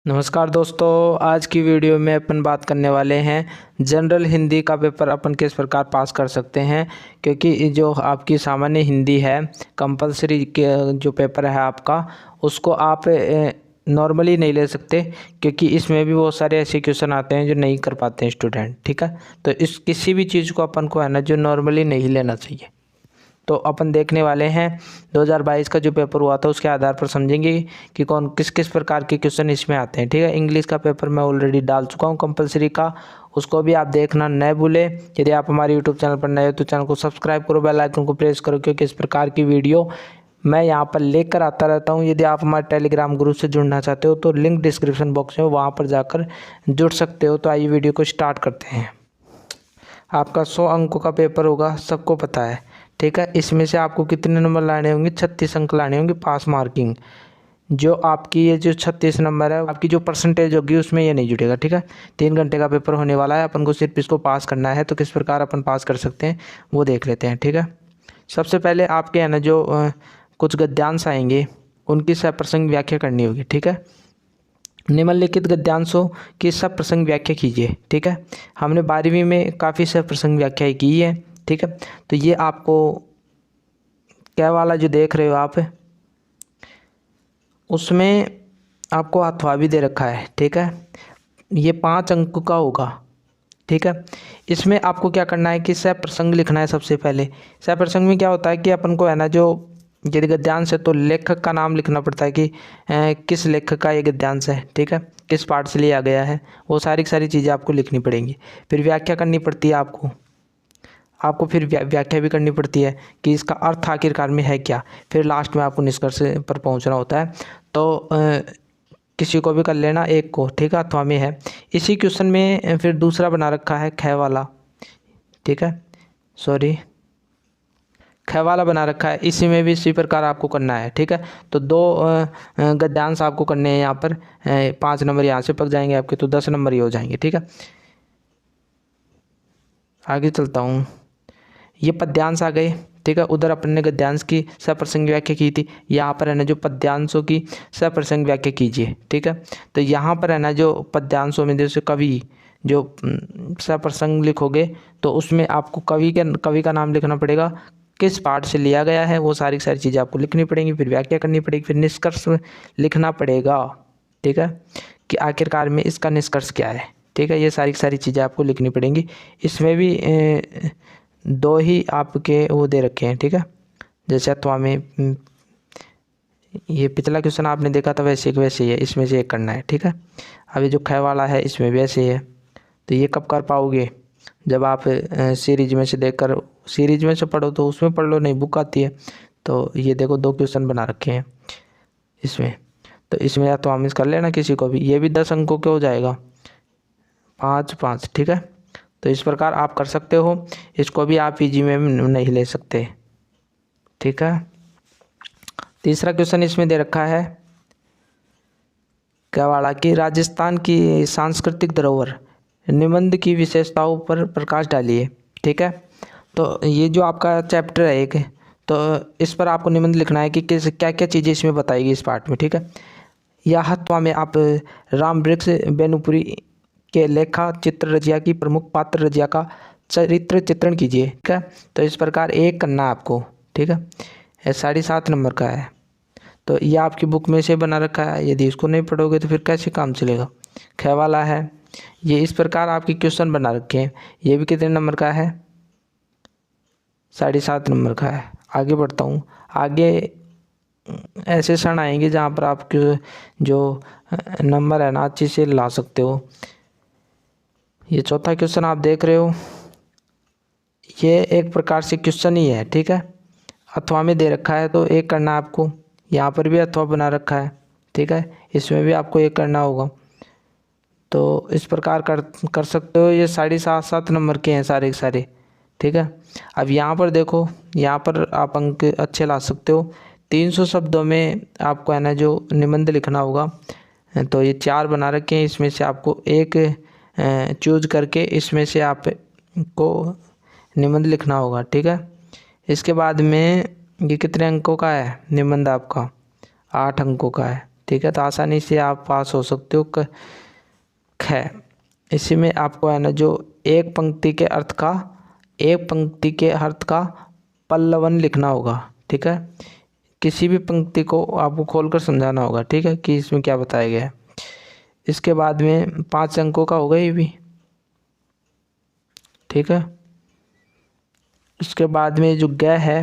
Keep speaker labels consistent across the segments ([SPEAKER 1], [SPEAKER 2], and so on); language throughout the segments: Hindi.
[SPEAKER 1] नमस्कार दोस्तों, आज की वीडियो में अपन बात करने वाले हैं जनरल हिंदी का पेपर अपन किस प्रकार पास कर सकते हैं। क्योंकि जो आपकी सामान्य हिंदी है कंपलसरी के जो पेपर है आपका, उसको आप नॉर्मली नहीं ले सकते, क्योंकि इसमें भी बहुत सारे ऐसे क्वेश्चन आते हैं जो नहीं कर पाते हैं स्टूडेंट। ठीक है, तो इस किसी भी चीज़ को अपन को है ना जो नॉर्मली नहीं लेना चाहिए। तो अपन देखने वाले हैं 2022 का जो पेपर हुआ था उसके आधार पर समझेंगे कि कौन किस किस प्रकार के क्वेश्चन इसमें आते हैं। ठीक है, इंग्लिश का पेपर मैं ऑलरेडी डाल चुका हूँ कंपलसरी का, उसको भी आप देखना न भूले। यदि आप हमारे यूट्यूब चैनल पर नए हो तो चैनल को सब्सक्राइब करो, बेल आइकन को प्रेस करो, क्योंकि इस प्रकार की वीडियो मैं यहाँ पर लेकर आता रहता हूँ। यदि आप हमारे टेलीग्राम ग्रुप से जुड़ना चाहते हो तो लिंक डिस्क्रिप्शन बॉक्स में, वहाँ पर जाकर जुड़ सकते हो। तो आइए वीडियो को स्टार्ट करते हैं। आपका 100 अंकों का पेपर होगा, सबको पता है। ठीक है, इसमें से आपको कितने नंबर लाने होंगे? 36 अंक लाने होंगे पास मार्किंग। जो आपकी ये जो 36 नंबर है, आपकी जो परसेंटेज होगी उसमें ये नहीं जुड़ेगा। ठीक है, 3 घंटे का पेपर होने वाला है, अपन को सिर्फ इसको पास करना है। तो किस प्रकार अपन पास कर सकते हैं वो देख लेते हैं। ठीक है, सबसे पहले आपके है ना जो कुछ गद्यांश आएंगे उनकी सप्रसंग व्याख्या करनी होगी। ठीक है, निम्नलिखित गद्यांशों की सप्रसंग व्याख्या कीजिए। ठीक है, हमने 12वीं में काफ़ी सप्रसंग व्याख्याएं की है। ठीक है, तो ये आपको क्या वाला जो देख रहे हो आप, उसमें आपको अथवा भी दे रखा है। ठीक है, ये 5 अंक का होगा। ठीक है, इसमें आपको क्या करना है कि सप्रसंग लिखना है। सबसे पहले सप्रसंग में क्या होता है कि अपन को है ना जो यदि गद्यांश है तो लेखक का नाम लिखना पड़ता है कि किस लेखक का ये गद्यांश है। ठीक है, किस पाठ से लिया गया है, वो सारी चीज़ें आपको लिखनी पड़ेंगी। फिर व्याख्या करनी पड़ती है आपको फिर व्याख्या भी करनी पड़ती है कि इसका अर्थ आखिरकार में है क्या। फिर लास्ट में आपको निष्कर्ष पर पहुंचना होता है। तो किसी को भी कर लेना एक को। ठीक है, अथवा में है। इसी क्वेश्चन में फिर दूसरा बना रखा है ख वाला। ठीक है, सॉरी, ख वाला बना रखा है, इसी में भी इसी प्रकार आपको करना है। ठीक है, तो 2 गद्यांश आपको करने हैं यहाँ पर। 5 नंबर यहाँ से पक जाएंगे आपके, तो 10 नंबर ही हो जाएंगे। ठीक है, आगे चलता हूँ। ये पद्यांश आ गए। ठीक है, उधर अपन ने गद्यांश की सप्रसंग व्याख्या की थी, यहाँ पर है ना जो पद्यांशों की सप्रसंग व्याख्या कीजिए। ठीक है, तो यहाँ पर है ना जो पद्यांशों में जैसे कवि जो सप्रसंग लिखोगे तो उसमें आपको कवि का नाम लिखना पड़ेगा, किस पाठ से लिया गया है, वो सारी चीज़ें आपको लिखनी पड़ेंगी। फिर व्याख्या करनी पड़ेगी, फिर निष्कर्ष लिखना पड़ेगा। ठीक है, कि आखिरकार में इसका निष्कर्ष क्या है। ठीक है, ये सारी चीज़ें आपको लिखनी पड़ेंगी। इसमें भी 2 ही आपके वो दे रखे हैं। ठीक है, जैसे अथवा में ये पिछला क्वेश्चन आपने देखा था वैसे ही है, इसमें से एक करना है। ठीक है, अभी जो ख वाला है इसमें भी ऐसे ही है। तो ये कब कर पाओगे? जब आप सीरीज में से देखकर, सीरीज में से पढ़ो तो उसमें पढ़ लो, नहीं बुक आती है। तो ये देखो 2 क्वेश्चन बना रखे हैं इसमें, तो इसमें अथवा में कर लेना किसी को भी। ये भी 10 अंकों के हो जाएगा, 5-5। ठीक है, तो इस प्रकार आप कर सकते हो। इसको भी आप पीजी में नहीं ले सकते। ठीक है, तीसरा क्वेश्चन इसमें दे रखा है क्या वाला कि राजस्थान की सांस्कृतिक धरोहर निबंध की विशेषताओं पर प्रकाश डालिए। ठीक है, तो ये जो आपका चैप्टर है एक, तो इस पर आपको निबंध लिखना है कि किस क्या क्या चीज़ें इसमें बताएगी इस पार्ट में। ठीक है, या हत्वा में आप राम वृक्ष बेनुपुरी के लेखा चित्र रजिया की प्रमुख पात्र रजिया का चरित्र चित्रण कीजिए। ठीक है, तो इस प्रकार एक करना है आपको। ठीक है, ये 7.5 नंबर का है, तो ये आपकी बुक में से बना रखा है। यदि इसको नहीं पढ़ोगे तो फिर कैसे काम चलेगा। ख वाला है, ये इस प्रकार आपके क्वेश्चन बना रखे हैं। ये भी कितने नंबर का है? 7.5 नंबर का है। आगे बढ़ता हूँ। आगे ऐसे क्षण आएंगे जहाँ पर आपके जो नंबर है ना अच्छे से ला सकते हो। ये चौथा क्वेश्चन आप देख रहे हो, ये एक प्रकार से क्वेश्चन ही है। ठीक है, अथवा में दे रखा है तो एक करना है आपको। यहाँ पर भी अथवा बना रखा है। ठीक है, इसमें भी आपको एक करना होगा। तो इस प्रकार कर सकते हो। ये 7.5 नंबर के हैं सारे। ठीक है, अब यहाँ पर देखो, यहाँ पर आप अंक अच्छे ला सकते हो। 300 शब्दों में आपको है ना जो निबंध लिखना होगा। तो ये 4 बना रखे हैं, इसमें से आपको एक चूज करके इसमें से आपको निबंध लिखना होगा। ठीक है, इसके बाद में ये कितने अंकों का है निबंध आपका? 8 अंकों का है। ठीक है। तो आसानी से आप पास हो सकते हो। ख, इसी में आपको है ना जो एक पंक्ति के अर्थ का पल्लवन लिखना होगा, ठीक है। किसी भी पंक्ति को आपको खोलकर समझाना होगा, ठीक है, कि इसमें क्या बताया गया है। इसके बाद में 5 अंकों का होगा ये भी, ठीक है। इसके बाद में जो ग है,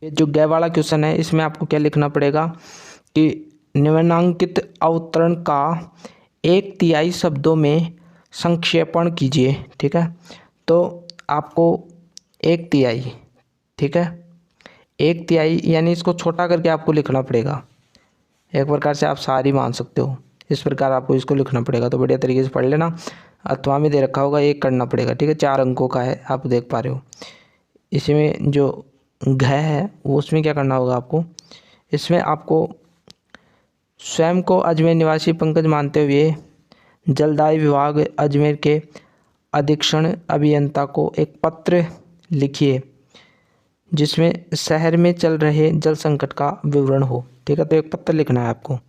[SPEAKER 1] ये जो ग वाला क्वेश्चन है, इसमें आपको क्या लिखना पड़ेगा कि निम्नांकित अवतरण का 1/3 शब्दों में संक्षेपण कीजिए, ठीक है। तो आपको 1/3, ठीक है, 1/3 यानी इसको छोटा करके आपको लिखना पड़ेगा। एक प्रकार से आप सारी मान सकते हो, इस प्रकार आपको इसको लिखना पड़ेगा। तो बढ़िया तरीके से पढ़ लेना। अथवा में दे रखा होगा, 1 करना पड़ेगा, ठीक है। 4 अंकों का है, आप देख पा रहे हो। इसी में जो घ है वो उसमें क्या करना होगा आपको, इसमें आपको स्वयं को अजमेर निवासी पंकज मानते हुए जलदाय विभाग अजमेर के अधीक्षण अभियंता को एक पत्र लिखिए जिसमें शहर में चल रहे जल संकट का विवरण हो, ठीक है। तो एक पत्र लिखना है आपको।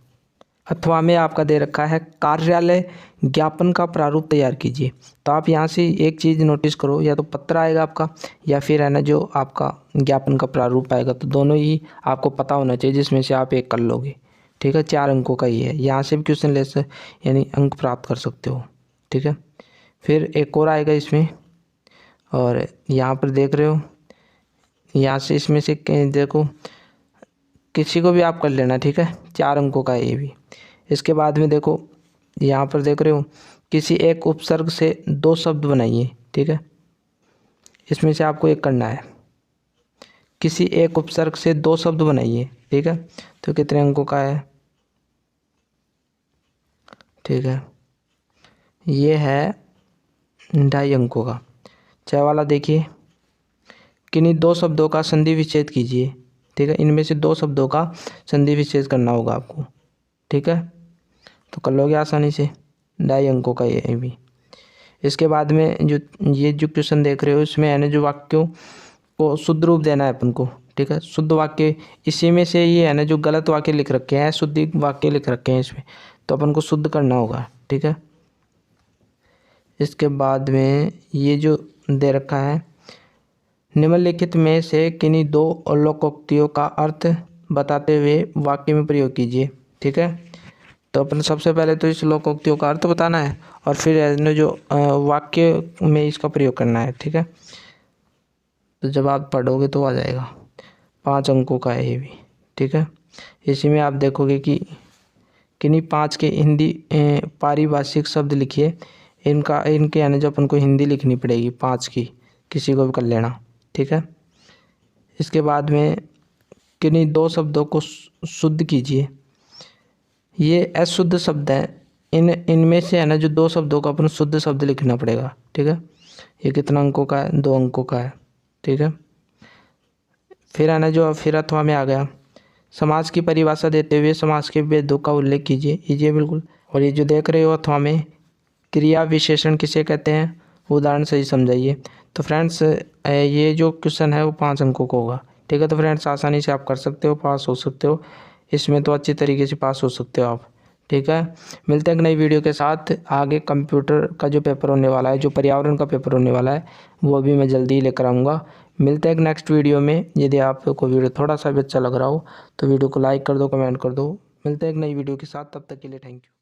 [SPEAKER 1] अथवा में आपका दे रखा है कार्यालय ज्ञापन का प्रारूप तैयार कीजिए। तो आप यहाँ से एक चीज़ नोटिस करो, या तो पत्र आएगा आपका या फिर है ना जो आपका ज्ञापन का प्रारूप आएगा। तो दोनों ही आपको पता होना चाहिए, जिसमें से आप एक कर लोगे, ठीक है। 4 अंकों का ही है, यहाँ से भी क्वेश्चन ले यानी अंक प्राप्त कर सकते हो, ठीक है। फिर एक और आएगा इसमें, और यहाँ पर देख रहे हो, यहाँ से इसमें से देखो किसी को भी आप कर लेना, ठीक है। 4 अंकों का है ये भी। इसके बाद में देखो यहाँ पर देख रहे हो, किसी एक उपसर्ग से 2 शब्द बनाइए, ठीक है। इसमें से आपको एक करना है, किसी एक उपसर्ग से 2 शब्द बनाइए, ठीक है। तो कितने अंकों का है, ठीक है, ये है 2.5 अंकों का। 6 वाला देखिए, किन्हीं 2 शब्दों का संधि विच्छेद कीजिए, ठीक है। इनमें से 2 शब्दों का संधि विच्छेद करना होगा आपको, ठीक है। तो कर लोगे आसानी से, 2.5 अंकों का ये भी। इसके बाद में ये जो क्वेश्चन देख रहे हो, इसमें है ना जो वाक्यों को शुद्ध रूप देना है अपन को, ठीक है। शुद्ध वाक्य, इसी में से ये है ना जो गलत वाक्य लिख रखे हैं, शुद्ध वाक्य लिख रखे हैं इसमें, तो अपन को शुद्ध करना होगा, ठीक है। इसके बाद में ये जो दे रखा है, निम्नलिखित में से किन्हीं 2 लोकोक्तियों का अर्थ बताते हुए वाक्य में प्रयोग कीजिए, ठीक है। तो अपन सबसे पहले तो इस लोकोक्तियों का अर्थ बताना है, और फिर जो वाक्य में इसका प्रयोग करना है, ठीक है। तो जब आप पढ़ोगे तो आ जाएगा। 5 अंकों का है ये भी, ठीक है। इसी में आप देखोगे कि किन्हीं 5 के हिंदी पारिभाषिक शब्द लिखिए। इनके यानी जो अपन को हिंदी लिखनी पड़ेगी 5 की, किसी को भी कर लेना, ठीक है। इसके बाद में किन्हीं 2 शब्दों को शुद्ध कीजिए। ये अशुद्ध शब्द हैं, इनमें से है ना जो 2 शब्दों का अपन शुद्ध शब्द लिखना पड़ेगा, ठीक है। ये कितना अंकों का है, 2 अंकों का है, ठीक है। फिर है ना जो फिर अथवा में आ गया, समाज की परिभाषा देते हुए समाज के भेदों का उल्लेख कीजिए बिल्कुल। और ये जो देख रहे हो अथवा में, क्रिया विशेषण किसे कहते हैं, उदाहरण से ही समझाइए। तो फ्रेंड्स ये जो क्वेश्चन है वो 5 अंकों का होगा, ठीक है। तो फ्रेंड्स आसानी से आप कर सकते हो, पास हो सकते हो इसमें, तो अच्छी तरीके से पास हो सकते हो आप, ठीक है। मिलते हैं एक नई वीडियो के साथ। आगे कंप्यूटर का जो पेपर होने वाला है, जो पर्यावरण का पेपर होने वाला है, वो भी मैं जल्दी ही लेकर आऊँगा। मिलते हैं एक नेक्स्ट वीडियो में। यदि आपको वीडियो थोड़ा सा भी अच्छा लग रहा हो तो वीडियो को लाइक कर दो, कमेंट कर दो। मिलते हैं एक नई वीडियो के साथ, तब तक के लिए थैंक यू।